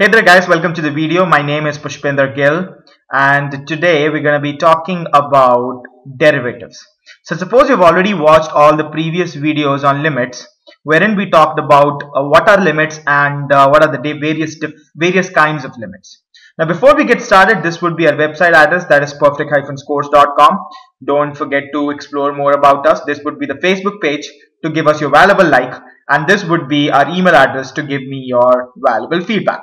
Hey there guys, welcome to the video. My name is Pushpinder Gill and today we're going to be talking about derivatives. So suppose you've already watched all the previous videos on limits wherein we talked about what are limits and what are the various kinds of limits. Now before we get started, this would be our website address, that is perfect-scores.com. Don't forget to explore more about us. This would be the Facebook page to give us your valuable like, and this would be our email address to give me your valuable feedback.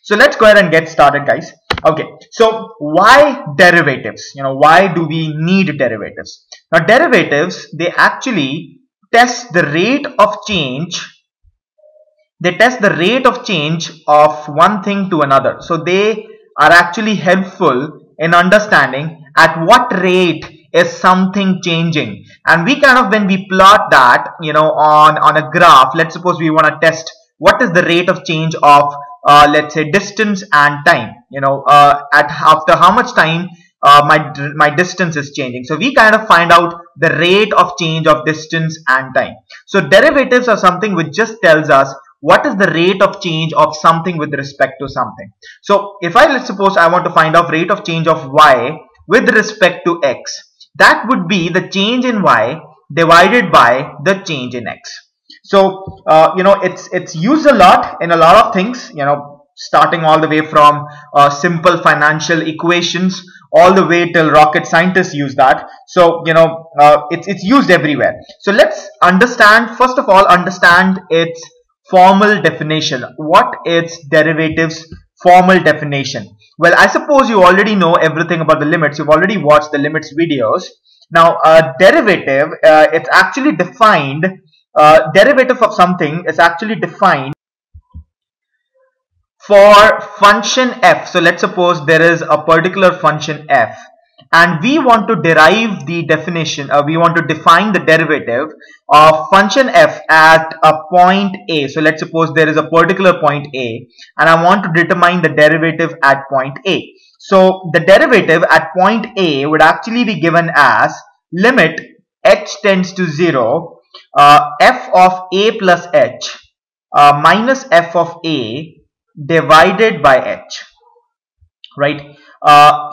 So let's go ahead and get started, guys. Okay, so why derivatives? Why do we need derivatives? Now derivatives, they actually test the rate of change. They test the rate of change of one thing to another. So they are actually helpful in understanding at what rate is something changing. And we kind of, when we plot that, on a graph, let's suppose we want to test what is the rate of change of let's say distance and time, after how much time my distance is changing. So we kind of find out the rate of change of distance and time. So derivatives are something which just tells us what is the rate of change of something with respect to something. So if let's suppose I want to find out rate of change of y with respect to x, that would be the change in y divided by the change in x. So it's used a lot in a lot of things, starting all the way from simple financial equations all the way till rocket scientists use that. So it's used everywhere. So let's understand, first of all, understand its formal definition. What is derivatives formal definition? Well, I suppose you already know everything about the limits. You've already watched the limits videos. Now a derivative, it's actually defined, derivative of something is actually defined for function f. So let's suppose there is a particular function f and we want to derive the definition, we want to define the derivative of function f at a point a. So let's suppose there is a particular point a and I want to determine the derivative at point a. So the derivative at point a would actually be given as limit h tends to 0 f of a plus h minus f of a divided by h, right?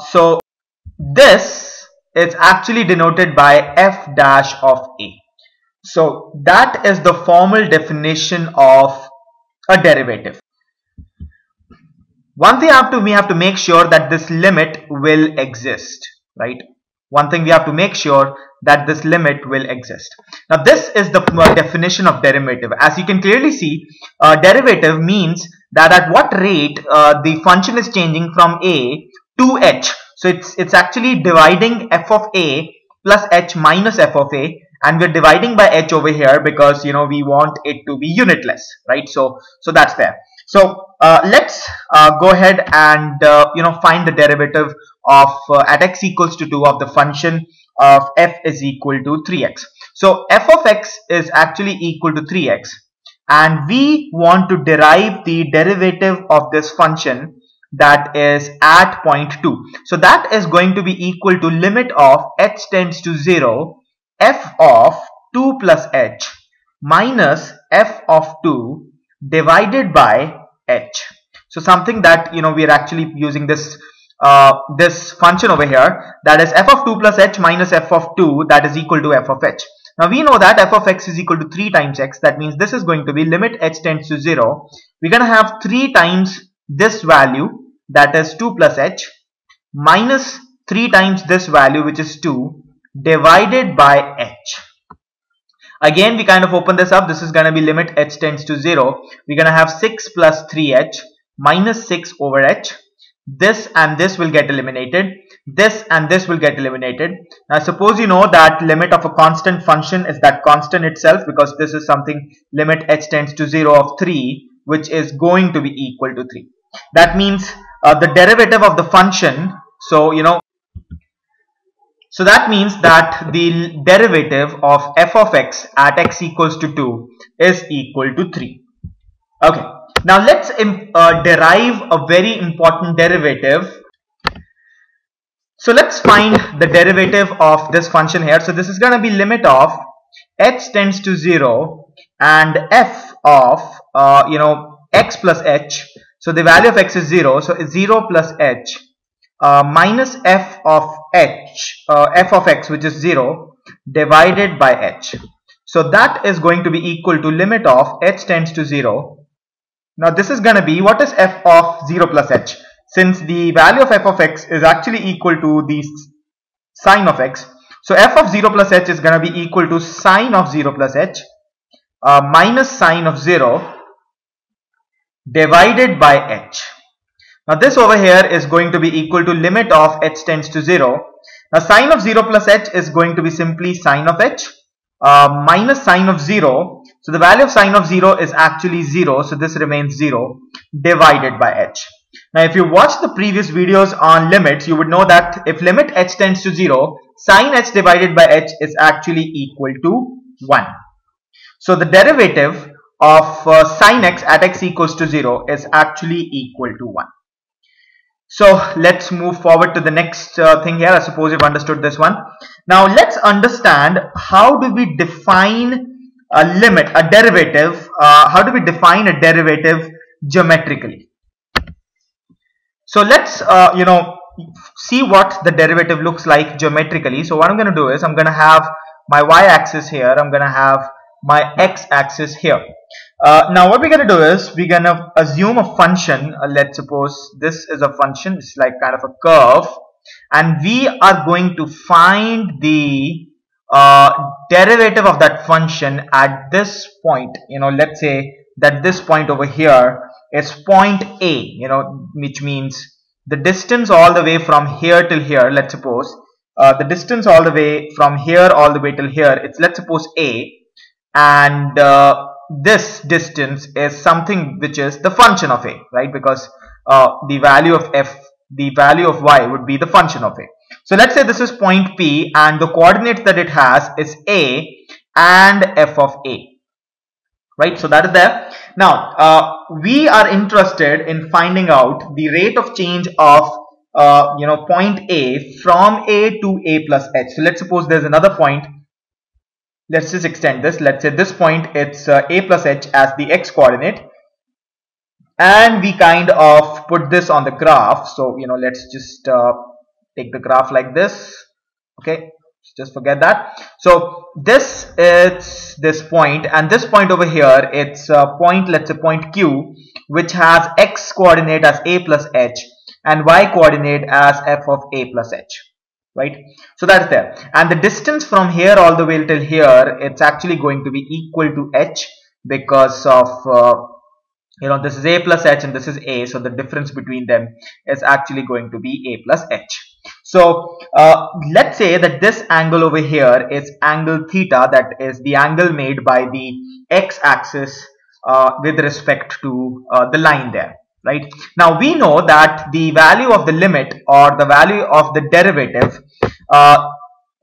So this is actually denoted by f dash of a. So that is the formal definition of a derivative. One thing we have to make sure that this limit will exist, right? One thing we have to make sure that this limit will exist. Now this is the definition of derivative. As you can clearly see, derivative means that at what rate the function is changing from a to h. So it's actually dividing f of a plus h minus f of a, and we're dividing by h over here because we want it to be unitless, right? So that's there. So let's go ahead and find the derivative of at x equals to 2 of the function of f is equal to 3x. So f of x is actually equal to 3x and we want to derive the derivative of this function that is at point 2. So that is going to be equal to limit of h tends to 0 f of 2 plus h minus f of 2 divided by h. So something that we are actually using this this function over here, that is f of 2 plus h minus f of 2, that is equal to f of h. Now we know that f of x is equal to 3 times x. That means this is going to be limit h tends to 0. We're going to have 3 times this value, that is 2 plus h, minus 3 times this value, which is 2, divided by h. Again, we kind of open this up. This is going to be limit h tends to 0. We're going to have 6 plus 3h minus 6 over h. This and this will get eliminated. This and this will get eliminated. Now suppose you know that limit of a constant function is that constant itself, because this is something limit h tends to 0 of 3, which is going to be equal to 3. That means the derivative of the function, so that means that the derivative of f of x at x equals to 2 is equal to 3. Okay. Now let's derive a very important derivative. So let's find the derivative of this function here. So this is going to be limit of h tends to 0 and f of x plus h. So the value of x is 0. So it's 0 plus h minus f of x, which is 0, divided by h. So that is going to be equal to limit of h tends to 0. Now this is going to be, what is f of 0 plus h? Since the value of f of x is actually equal to the sine of x, so f of 0 plus h is going to be equal to sine of 0 plus h minus sine of 0 divided by h. Now this over here is going to be equal to limit of h tends to 0. Now sine of 0 plus h is going to be simply sine of h minus sine of 0. So the value of sine of 0 is actually 0. So this remains 0 divided by h. Now if you watch the previous videos on limits, you would know that if limit h tends to 0, sine h divided by h is actually equal to 1. So the derivative of sine x at x equals to 0 is actually equal to 1. So let's move forward to the next thing here. I suppose you've understood this one. Now let's understand, how do we define a limit, a derivative, how do we define a derivative geometrically? So let's see what the derivative looks like geometrically. So what I'm going to do is, I'm going to have my y-axis here, I'm going to have my x-axis here. Now what we're going to do is, we're going to assume a function. Let's suppose this is a function, it's like kind of a curve, and we are going to find the derivative of that function at this point. Let's say that this point over here is point A, which means the distance all the way from here till here. Let's suppose the distance all the way from here all the way till here, it's, let's suppose, A, and this distance is something which is the function of A, right? Because the value of f, the value of y would be the function of A. So let's say this is point P, and the coordinates that it has is A and f of A, right? So that is there. Now we are interested in finding out the rate of change of point A from A to A plus h. So let's suppose there's another point. Let's just extend this. Let's say this point, it's a plus h as the x coordinate, and we kind of put this on the graph. So let's just take the graph like this. Okay, just forget that. So this is this point, and this point over here, it's a point, let's say point Q, which has x coordinate as a plus h and y coordinate as f of a plus h. Right, so that's there, and the distance from here all the way till here, it's actually going to be equal to h, because of this is a plus h and this is a, so the difference between them is actually going to be a plus h. So let's say that this angle over here is angle theta, that is the angle made by the x-axis with respect to the line there. Right, now we know that the value of the limit, or the value of the derivative,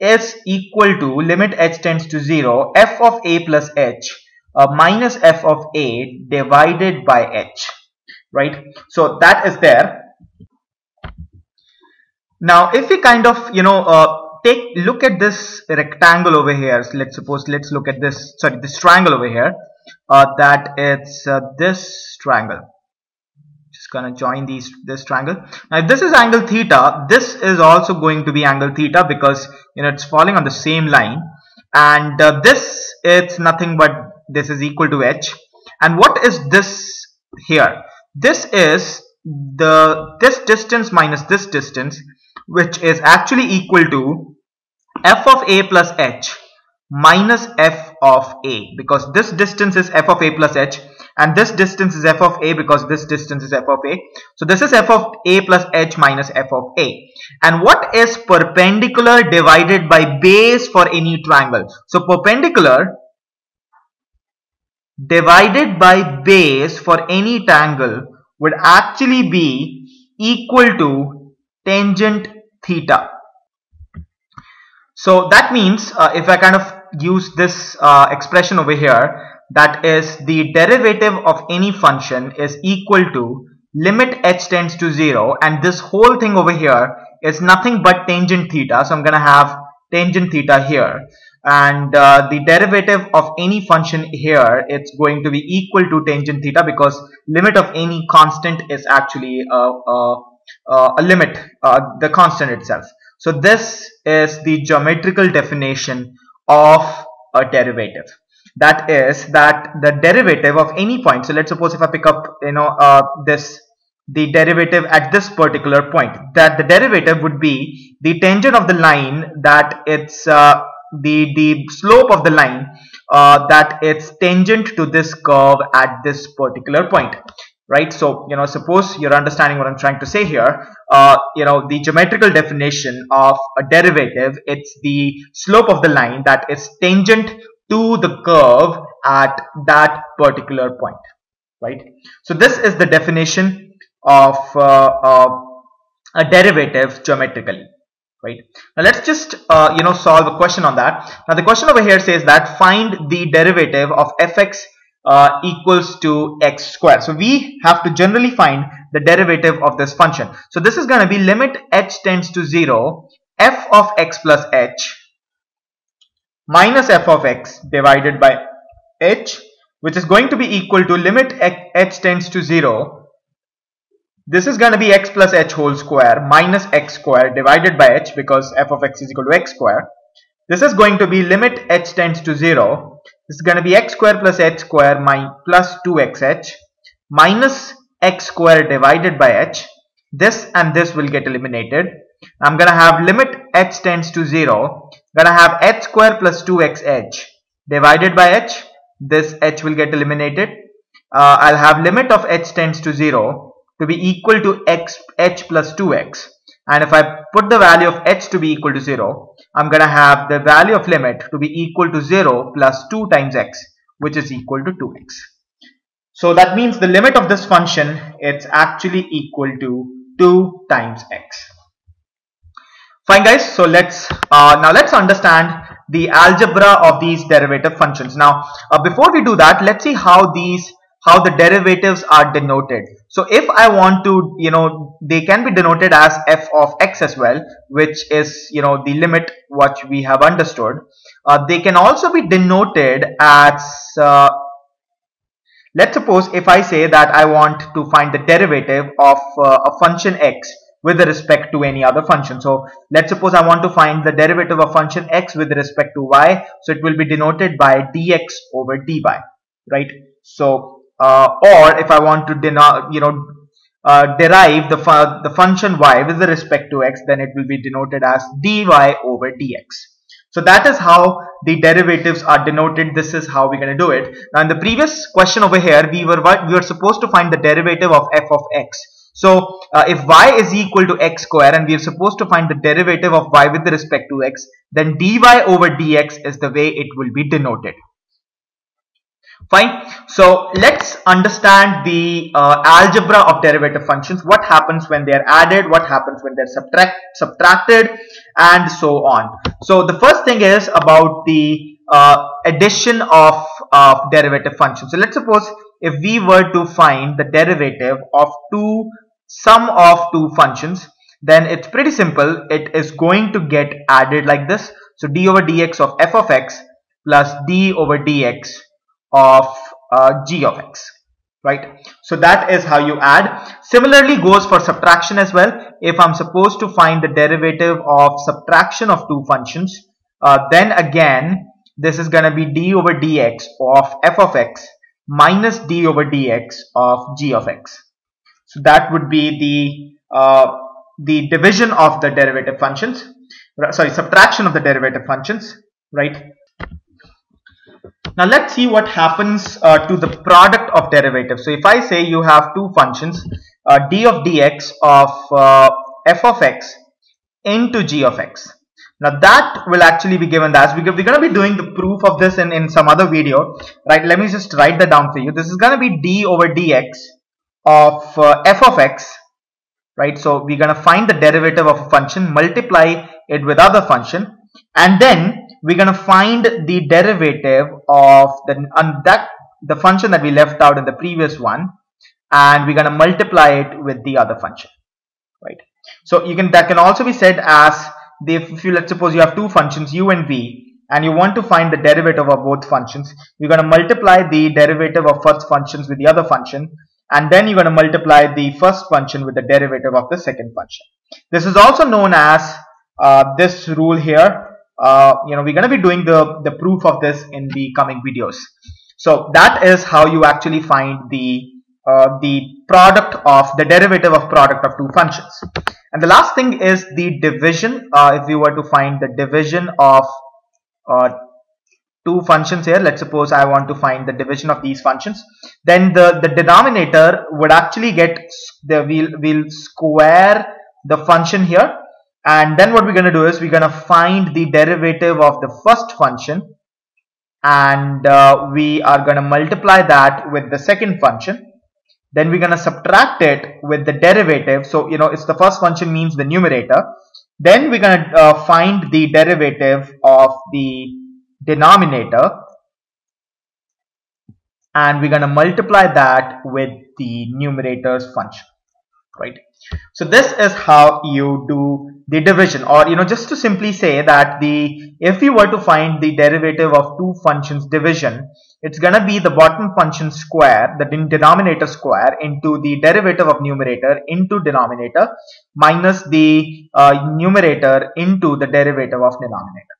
is equal to limit h tends to 0 f of a plus h minus f of a divided by h. Right, so that is there. Now if we kind of look at this rectangle over here, so let's look at this, sorry, this triangle over here, that it's this triangle. Gonna join this triangle. Now if this is angle theta, this is also going to be angle theta, because it's falling on the same line, and this, it's nothing but this is equal to h. And what is this here? This is this distance minus this distance, which is actually equal to f of a plus h minus f of a, because this distance is f of a plus h, and this distance is f of a, because this distance is f of a. So this is f of a plus h minus f of a. And what is perpendicular divided by base for any triangle? So perpendicular divided by base for any triangle would actually be equal to tangent theta. So that means if I kind of use this expression over here, that is the derivative of any function is equal to limit h tends to 0, and this whole thing over here is nothing but tangent theta. So I'm going to have tangent theta here. and the derivative of any function here, it's going to be equal to tangent theta, because limit of any constant is actually a limit, the constant itself. So this is the geometrical definition of a derivative. That is that the derivative of any point. So let's suppose if I pick up the derivative at this particular point, that the derivative would be the tangent of the line, that it's the slope of the line that it's tangent to this curve at this particular point, right? So suppose you're understanding what I'm trying to say here. The geometrical definition of a derivative, it's the slope of the line that is tangent to the curve at that particular point, right? So this is the definition of a derivative geometrically, right? Now let's just solve a question on that. Now the question over here says that find the derivative of fx equals to x square. So we have to generally find the derivative of this function. So this is going to be limit h tends to 0 f of x plus h minus f of x divided by h, which is going to be equal to limit h tends to 0. This is going to be x plus h whole square minus x square divided by h, because f of x is equal to x square. This is going to be limit h tends to 0. This is going to be x square plus h square plus 2xh minus x square divided by h. This and this will get eliminated. I'm going to have limit h tends to 0. I'm going to have h square plus 2xh divided by h. This h will get eliminated. I'll have limit of h tends to 0 to be equal to h plus 2x. And if I put the value of h to be equal to 0, I'm going to have the value of limit to be equal to 0 plus 2 times x, which is equal to 2x. So that means the limit of this function, it's actually equal to 2 times x. Fine guys, so let's understand the algebra of these derivative functions. Now before we do that, let's see how the derivatives are denoted. So if I want to, they can be denoted as f of x as well, which is the limit what we have understood. They can also be denoted as let's suppose if I say that I want to find the derivative of a function x with respect to any other function. So let's suppose I want to find the derivative of function x with respect to y. So it will be denoted by dx over dy, right? So or if I want to derive the function y with respect to x, then it will be denoted as dy over dx. So that is how the derivatives are denoted. This is how we're going to do it. Now in the previous question over here, we were supposed to find the derivative of f of x. So if y is equal to x square and we are supposed to find the derivative of y with respect to x, then dy over dx is the way it will be denoted. Fine. So let's understand the algebra of derivative functions. What happens when they are added, what happens when they're subtracted, and so on. So the first thing is about the addition of derivative functions. So let's suppose if we were to find the derivative of sum of two functions, then it's pretty simple. It is going to get added like this. So d over dx of f of x plus d over dx of g of x, right? So that is how you add. Similarly goes for subtraction as well. If I'm supposed to find the derivative of subtraction of two functions, then again this is going to be d over dx of f of x minus d over dx of g of x. So that would be the division of the derivative functions, sorry, subtraction of the derivative functions, right? Now let's see what happens to the product of derivatives. So if I say you have two functions, d of dx of f of x into g of x. Now that will actually be given as we're going to be doing the proof of this in some other video, right? Let me just write that down for you. This is going to be d over dx of f of x, right? So we're going to find the derivative of a function, multiply it with other function, and then we're going to find the derivative of the function that we left out in the previous one, and we're going to multiply it with the other function, right? So that can also be said as if you, let's suppose you have two functions u and v, and you want to find the derivative of both functions, you're going to multiply the derivative of first functions with the other function, and then you're going to multiply the first function with the derivative of the second function. This is also known as this rule here. We're going to be doing the proof of this in the coming videos. So that is how you actually find the derivative of product of two functions. And the last thing is the division. If we were to find the division of two functions here, let's suppose I want to find the division of these functions, then the denominator would actually get we'll square the function here, and then what we're going to do is we're going to find the derivative of the first function, and we are going to multiply that with the second function. Then we're going to subtract it with the derivative. So it's the first function means the numerator. Then we're going to find the derivative of the denominator, and we're going to multiply that with the numerator's function, right? So this is how you do the division, or just to simply say that if we were to find the derivative of two functions division, it's going to be the bottom function square, the denominator square, into the derivative of numerator into denominator minus the numerator into the derivative of denominator,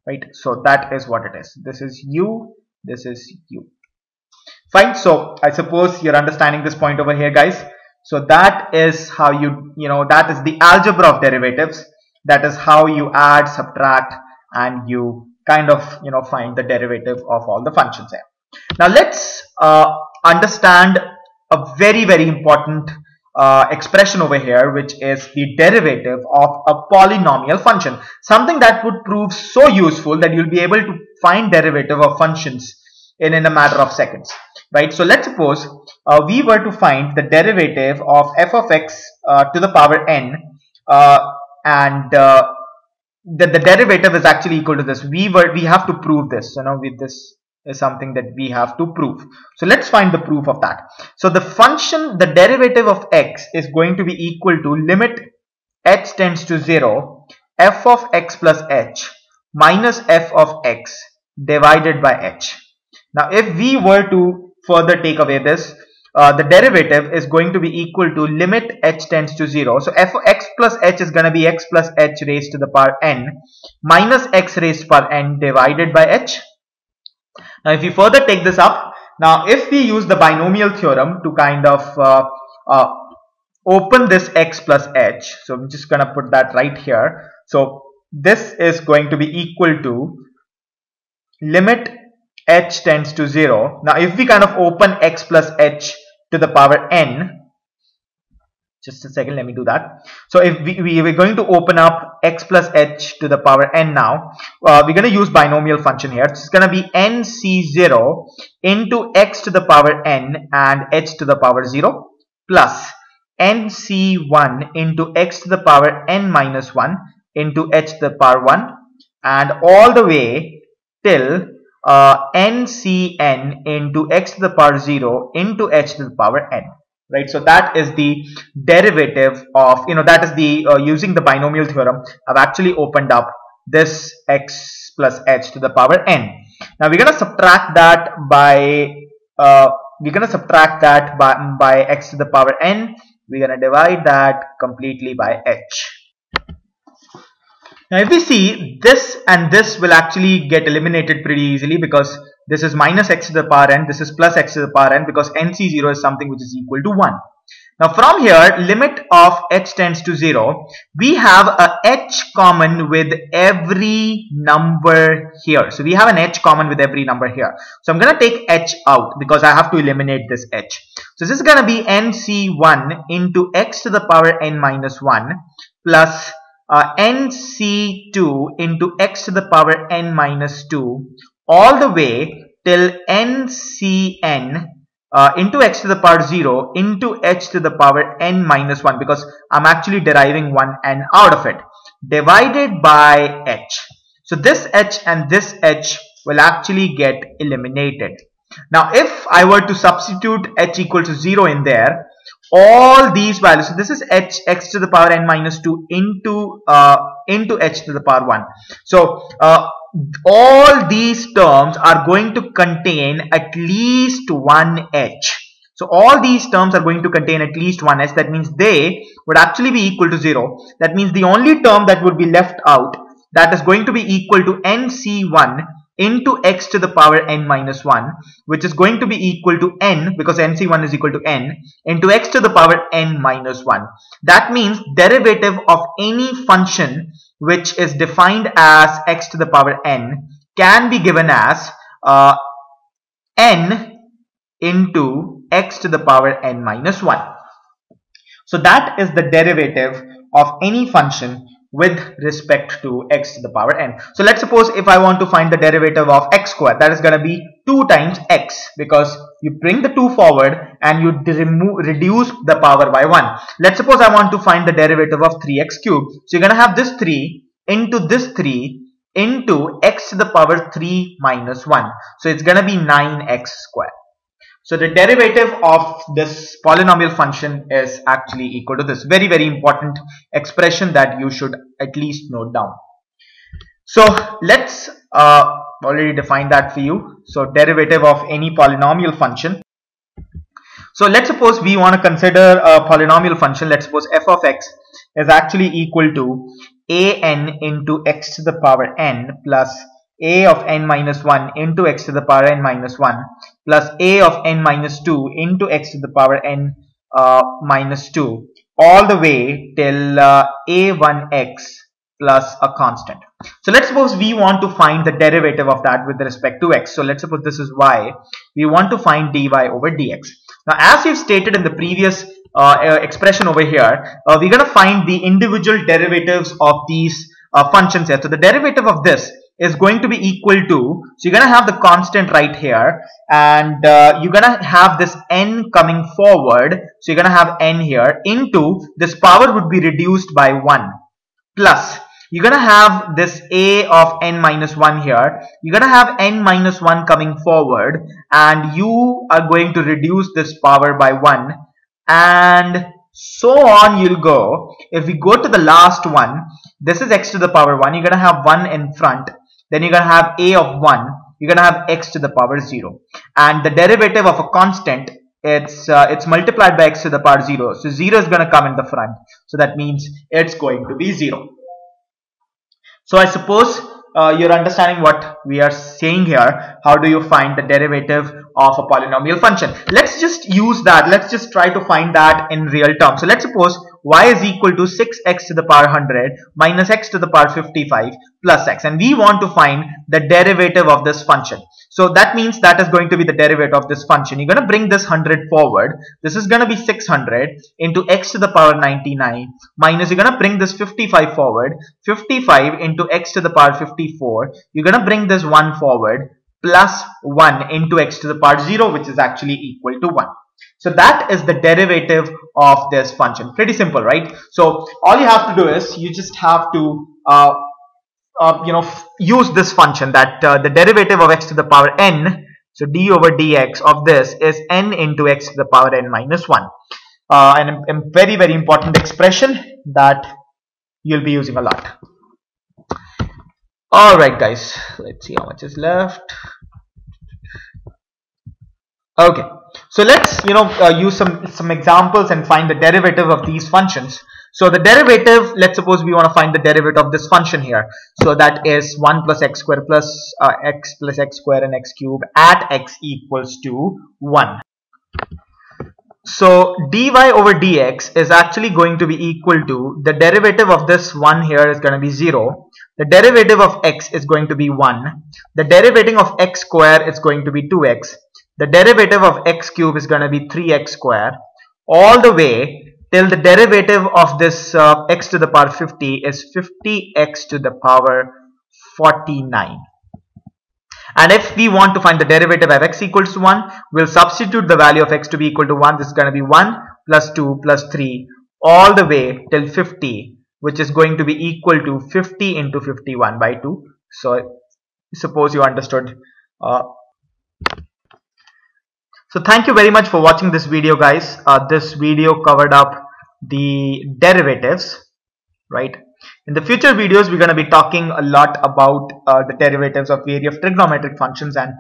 right? So that is what it is. This is u, this is u. Fine. So I suppose you're understanding this point over here, guys. So that is how that is the algebra of derivatives. That is how you add, subtract, and you kind of find the derivative of all the functions here. Now let's understand a very, very important expression over here, which is the derivative of a polynomial function. Something that would prove so useful that you'll be able to find derivative of functions in a matter of seconds, right? So let's suppose we were to find the derivative of f of x to the power n, and the derivative is actually equal to this. We have to prove this. This is something that we have to prove. So let's find the proof of that. So the derivative of x is going to be equal to limit h tends to 0 f of x plus h minus f of x divided by h. Now if we were to further take away this, the derivative is going to be equal to limit h tends to 0. So f of x plus h is going to be x plus h raised to the power n minus x raised to the power n divided by h. Now if you further take this up, now if we use the binomial theorem to kind of open this x plus h, so I'm just going to put that right here. So this is going to be equal to limit h tends to 0. Now if we kind of open x plus h to the power n, just a second, let me do that. So if we're going to open up x plus h to the power n now, we're going to use binomial function here. It's going to be nc0 into x to the power n and h to the power 0 plus nc1 into x to the power n minus 1 into h to the power 1, and all the way till ncn into x to the power 0 into h to the power n, right? So that is the derivative of, that is the using the binomial theorem, I've actually opened up this x plus h to the power n. Now we're going to subtract that by x to the power n. We're going to divide that completely by h. Now if we see, this and this will actually get eliminated pretty easily, because this is minus x to the power n, this is plus x to the power n, because nc0 is something which is equal to 1. Now from here, limit of h tends to 0, we have a h common with every number here. So we have an h common with every number here. So I'm going to take h out because I have to eliminate this h. So this is going to be nc1 into x to the power n minus 1 plus nc2 into x to the power n minus 2 all the way till ncn into x to the power 0 into h to the power n minus 1, because I'm actually deriving one n out of it, divided by h. So this h and this h will actually get eliminated. Now if I were to substitute h equal to 0 in there, all these values, so this is h x to the power n minus 2 into into h to the power 1. So all these terms are going to contain at least one h. So all these terms are going to contain at least one h. That means they would actually be equal to 0. That means the only term that would be left out, that is going to be equal to nc1 into x to the power n minus 1, which is going to be equal to n, because nc1 is equal to n, into x to the power n minus 1. That means derivative of any function which is defined as x to the power n can be given as n into x to the power n minus 1. So that is the derivative of any function with respect to x to the power n. So let's suppose if I want to find the derivative of x squared, that is going to be 2 times x, because you bring the 2 forward and you reduce the power by 1. Let's suppose I want to find the derivative of 3x cubed. So you're going to have this 3 into this 3 into x to the power 3 minus 1. So it's going to be 9x squared. So the derivative of this polynomial function is actually equal to this. Very, very important expression that you should at least note down. So let's already define that for you. So derivative of any polynomial function. So let's suppose we want to consider a polynomial function. Let's suppose f of x is actually equal to an into x to the power n plus a of n minus 1 into x to the power n minus 1 plus a of n minus 2 into x to the power n minus 2 all the way till a1x plus a constant. So let's suppose we want to find the derivative of that with respect to x. So let's suppose this is y. We want to find dy over dx. Now, as we've stated in the previous expression over here, we're going to find the individual derivatives of these functions here. So the derivative of this is going to be equal to, so you're going to have the constant right here, and you're going to have this n coming forward, so you're going to have n here, into this power would be reduced by 1, plus you're going to have this a of n minus 1 here, you're going to have n minus 1 coming forward, and you are going to reduce this power by 1, and so on you'll go. If we go to the last one, this is x to the power 1, you're going to have 1 in front, then you're going to have a of 1, you're going to have x to the power 0, and the derivative of a constant, it's multiplied by x to the power 0, so 0 is going to come in the front, so that means it's going to be 0. So I suppose you're understanding what we are saying here. How do you find the derivative of a polynomial function? Let's just use that. Let's just try to find that in real terms. So let's suppose y is equal to 6x to the power 100 minus x to the power 55 plus x, and we want to find the derivative of this function. So that means that is going to be the derivative of this function. You're going to bring this 100 forward. This is going to be 600 into x to the power 99 minus, you're going to bring this 55 forward, 55 into x to the power 54. You're going to bring this 1 forward, plus 1 into x to the power 0, which is actually equal to 1. So that is the derivative of this function. Pretty simple, right? So all you have to do is you just have to use this function, that the derivative of x to the power n, so d over dx of this is n into x to the power n minus 1. And a very, very important expression that you'll be using a lot. Alright guys, let's see how much is left. Okay, so let's use some examples and find the derivative of these functions. So the derivative, let's suppose we want to find the derivative of this function here. So that is 1 plus x square plus x plus x square and x cube at x equals to 1. So dy over dx is actually going to be equal to, the derivative of this 1 here is going to be 0. The derivative of x is going to be 1. The derivative of x square is going to be 2x. The derivative of x cube is going to be 3x square, all the way till the derivative of this x to the power 50 is 50x to the power 49. And if we want to find the derivative of x equals to 1, we'll substitute the value of x to be equal to 1. This is going to be 1 plus 2 plus 3 all the way till 50, which is going to be equal to 50 into 51 by 2. So suppose you understood. So thank you very much for watching this video, guys. This video covered up the derivatives, right? In the future videos, we're going to be talking a lot about the derivatives of various trigonometric functions and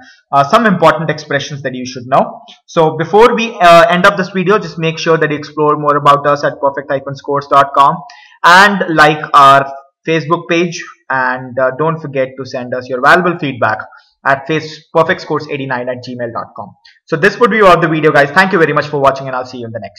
some important expressions that you should know. So before we end up this video, just make sure that you explore more about us at perfect-scores.com and like our Facebook page, and don't forget to send us your valuable feedback at perfectscores89@gmail.com. So this would be all the video, guys. Thank you very much for watching, and I'll see you in the next.